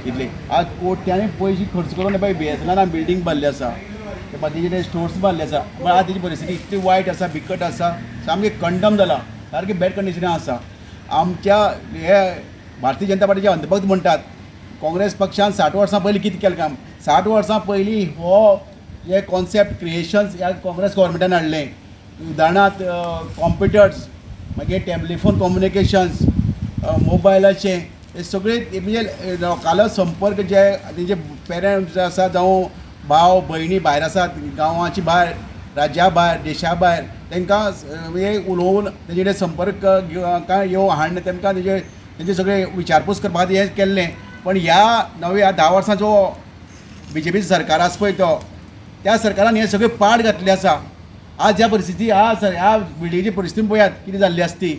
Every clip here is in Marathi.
इतले आज कोट्यांनी पयशे खर्च करून पळय BSNL बिल्डींग बांदली आसा, बाकीचे स्टोर्स बांदले आसा, पण आज तेजी परिस्थिती इतली वायट आसा, बिकट आसा, सामकी कंडम जाला, सारकी बॅड कंडिशनान आसा. आमच्या हे भारतीय जनता पार्टीचे अंधभक्त म्हणटात, काँग्रेस पक्षान 60 वर्सां पयलीं कितें केलें काम. 60 वर्सां पयलीं हो हे कॉन्सेप्ट क्रिएशन्स ह्या काँग्रेस गव्हर्मेंटान हाडलें. उदाहरणार्थ कॉम्प्युटर्स, मागीर टेलिफोन कम्युनिकेशन्स, मोबायलाचे हे सगळे म्हणजे लोकांलो संपर्क जे तेजे पेरंट्स आसा जावं भाव भयणी भायर आसात गांवाची भायर, राज्या भायर, देशा भायर, तांकां म्हणजे उलोवन तेजे कडेन संपर्क येवं हाडून तांकां तेजे सगळे विचारपूस करपा खातीर हें केल्लें. पण ह्या नव्या 10 वर्सांचो BJP सरकार आसा पळय तो, त्या सरकारान हें सगळें पाड घातलें आसा. आज ह्या परिस्थिती ह्या बिल्डिंगेची परिस्थिती पळयात कितें जाल्ली आसती.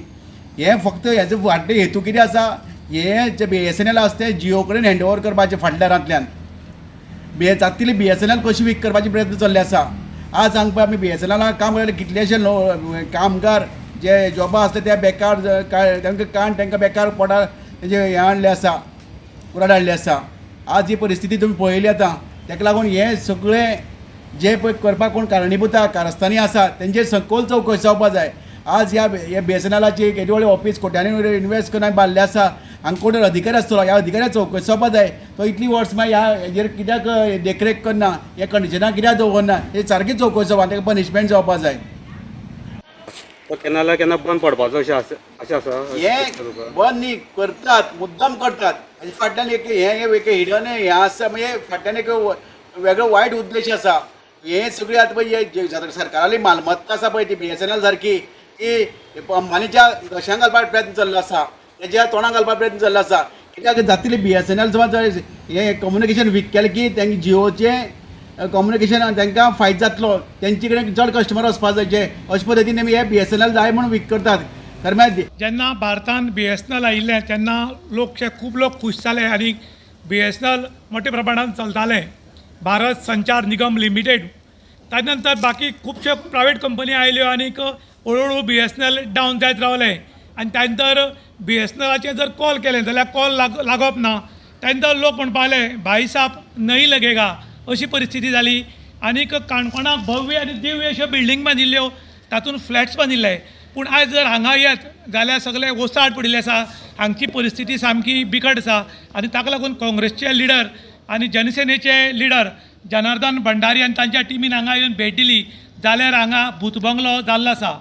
हें फक्त हेजो वाडटे हेतू कितें आसा, हें जे BSNL आसा तें जियो कडेन हँडओवर करपाचें फाटल्या रांतल्यान. जातली BSNL कशी वीक करपाचे प्रयत्न चल्ले आसा. आज हांगा पळय आमी BSNL काम करले कितलेशे कामगार जे जॉबा आसले ते बेकार तांकां बेकार पोटार तेजे हें हाडलें आसा, कुराड हाडले आसा. आज ही परिस्थिती तुमी पळयली आतां. ताका लागून हे सगळें जे पळय करपाक कोण कारणीभूत कारस्थानी आसा तेंचेर सखोल चवकशी जावपा जाय. आज ह्या BSNLची केदी व्हडलें ऑफीस कोट्यांनी इन्वेस्ट करून बांदलें आसा. हांगा कोण अधिकारी आसतलो, ह्या अधिकाऱ्याक चवकशी जावपा जाय. तो इतली वर्स मागीर ह्या हेजेर कित्याक देखरेख करना, हे कंडिशनां कित्याक दवरना, हे सारकी चवकशी जावपा, ताका पनिशमेंट जावपा जाय. तो केन्ना बंद पडपाचो अशें आसा. हे बंद न्ही करतात, मुद्दाम करतात. फाटल्यान एक हिडन हें आसा, म्हणजे फाटल्यान एक वेगळो वायट उद्देश आसा. हे सगळें आतां पळय सरकाराली मालमत्ता आसा पळय ती BSNL सारकी ती अंबानीच्या घशांक घालपाक प्रयत्न चल्लो आसा, तेज्या तोंडाक घालपाक प्रयत्न चल्लो आसा. कित्याक जातली BSNL समज हे कम्युनिकेशन वीक केलें की तेंगे जियोचें कम्युनिकेशन तांकां फायदो जातलो, तेंचे कडेन चड कस्टमर वचपाक जाय. अशे पद्दतीन आमी हे BSNL जाय म्हणून वीक करतात. तर जेन्ना भारतान BSNL आयिल्लें तेन्ना खूब लोक खूश जाले आनी BSNL मोठ्या प्रमाणात चलतालें. भारत संचार निगम लिमिटेड, ताजे नंतर बाकी खुबश्यो प्रायवेट कंपनी आयल्यो आनीक हळूहळू BSNL डावन जायत रावलें. आनी त्या नंतर BSNLचे जर कॉल केलें जाल्यार कॉल लागप ना. त्या नंतर लोक म्हणपाक लागले भाई साहब नहीं लगेगा, अशी परिस्थिती जाली. आनीक काणकोणाक भव्य आनी दिव्य अश्यो बिल्डींग बांदिल्ल्यो, तातूंत फ्लॅट्स बांदिल्ले. पूण आयज जर हांगा येत जाल्यार सगळे ओसाड पडिल्ले आसा. हांगची परिस्थिती सामकी बिकट आसा. आनी ताका लागून काँग्रेसचे लिडर आनी जनसेनेचे लिडर जनार्दन भंडारी आनी तांच्या टिमीन हांगा येवन भेट दिली जाल्यार हांगा भूतबंगलो जाल्लो आसा.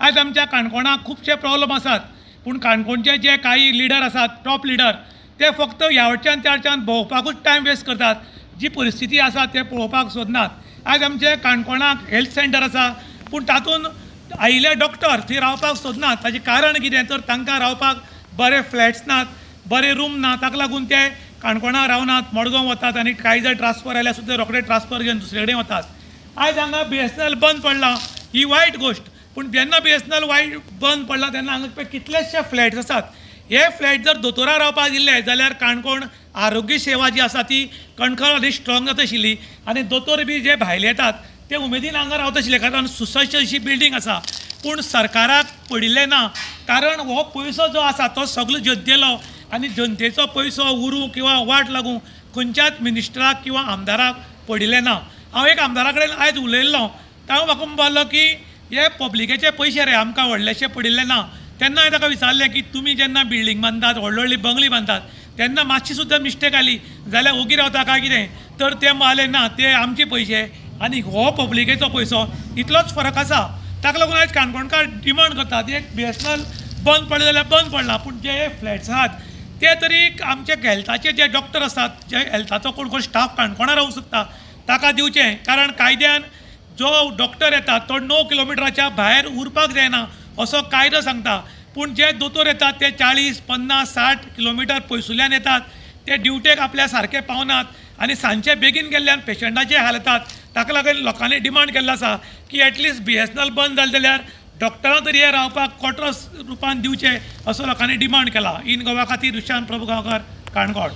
आयज आमच्या काणकोणाक खुबशे प्रॉब्लम आसात, पूण काणकोणचे जे काही लिडर आसात, टॉप लिडर, ते फक्त ह्या वटच्यान त्या वटच्यान भोंवपाकूच टायम वेस्ट करतात. जी परिस्थिती आसा ते पळोवपाक सोदनात. आयज आमचे काणकोणाक हेल्थ सेंटर आसा, पूण तातूंत आयिल्ले डॉक्टर थंय रावपाक सोदनात. ताजें कारण कितें तर तांकां रावपाक बरे फ्लॅट्स नात, बरे रूम ना. ताका लागून ते काणकोणा रावनात, मडगांव वतात आनी कांय जर ट्रान्सफर आयल्यार सुद्दां रोखडे ट्रान्सफर घेवन दुसरे कडेन वतात. आयज हांगा BSNL बंद पडला ही वायट गोश्ट. पूण जेन्ना BSNL बंद पडला तेन्ना हांगा कितलेशे फ्लॅट्स आसात. हे फ्लॅट जर दोतोरां रावपाक दिल्ले जाल्यार काणकोण आरोग्य सेवा जी आसा ती कणखर आनी स्ट्रॉंग जाता आशिल्ली. आनी दोतोर बी जे भायले येतात ते उमेदीन हांगा रावता आशिल्ले, कारण सुसज्ज अशी बिल्डींग आसा. पूण सरकाराक पडिल्लें ना, कारण हो पयसो जो आसा तो सगळो जनतेलो आनी जनतेचो पयसो उरूं किंवा वाट लागूं खंयच्याच मिनिस्टराक किंवा आमदाराक पडिल्लें ना. हांव एक आमदारा कडेन आयज उलयल्लो, ताणें म्हाका म्हणपाक की हे पब्लिकेचे पयशे रे आमकां व्हडलेशे पडिल्ले ना. तेन्ना हांवें ताका विचारलें की तुमी जेन्ना बिल्डींग बांदतात, व्हडली बंगली बांदतात, तेन्ना मातशी सुद्दां मिस्टेक आली जाल्यार ओगी रावता काय कितें. तर ते म्हणले ना ते आमचे पयशे आनी हो पब्लिकेचो पयसो, इतलोच फरक आसा. ताका लागून आयज काणकोणकार डिमांड करतात एक BSNL बंद पडलें जाल्यार बंद पडला, पूण जे फ्लॅट्स आसात ते तरी आमचे हेल्थाचे जे डॉक्टर आसात, जे हेल्थाचो कोण स्टाफ काणकोणा रावूंक सोदता ताका दिवचें. कारण कायद्यान जो डॉक्टर येता तो 9 किलोमिटराच्या भायर उरपाक जायना असो कायदो सांगता. पूण जे दोतोर येतात ते 40, 50, 60 किलोमिटर पयसुल्यान येतात. ते ड्युटेक आपल्या सारके पावनात आनी सांजचे बेगीन गेल्ल्यान पेशंटाचे हाल जातात. ताका लागून लोकांनी डिमांड केल्लो आसा की एटलिस्ट BSNL बंद जालें जाल्यार डॉक्टरां तरी हे रावपाक क्वॉर्टर्स रुपान दिवचे असो लोकांनी डिमांड केला. इन गोवा खातीर दुशांत प्रभुगांवकार, काणकोण.